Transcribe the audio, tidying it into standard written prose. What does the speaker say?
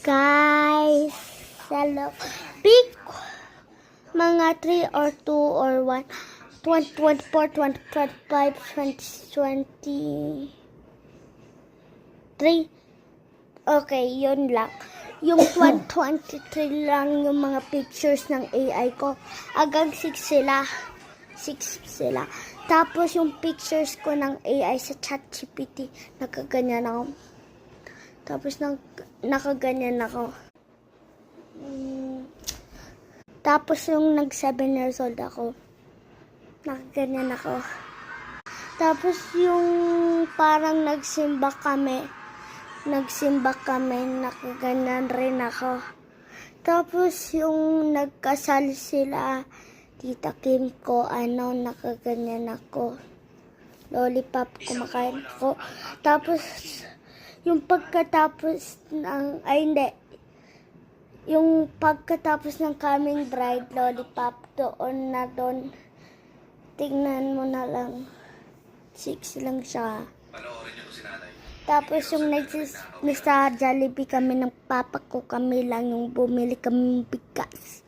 Guys, hello. Big mga 3 or 2 or 1, 2024, 2025, 2023. Okay, yun lang. Yung 2023 lang yung mga pictures ng AI ko. Hanggang 6 sila. 6 sila. Tapos yung pictures ko ng AI sa ChatGPT, nakaganyan ako. Tapos nakaganyan ako. Tapos yung nag 7 years old ako, nakaganyan ako. Tapos yung parang nagsimba kami, nakaganyan rin ako. Tapos yung nagkasal sila, Tita Kim ko, nakaganyan ako. Lollipop, kumakain ako. Tapos yung pagkatapos ng, yung pagkatapos ng coming bride, lollipop, doon. Tingnan mo na lang. 6 lang siya. Tapos yung sa Jollibee kami ng papa ko, kami lang yung bumili kami ng bigas.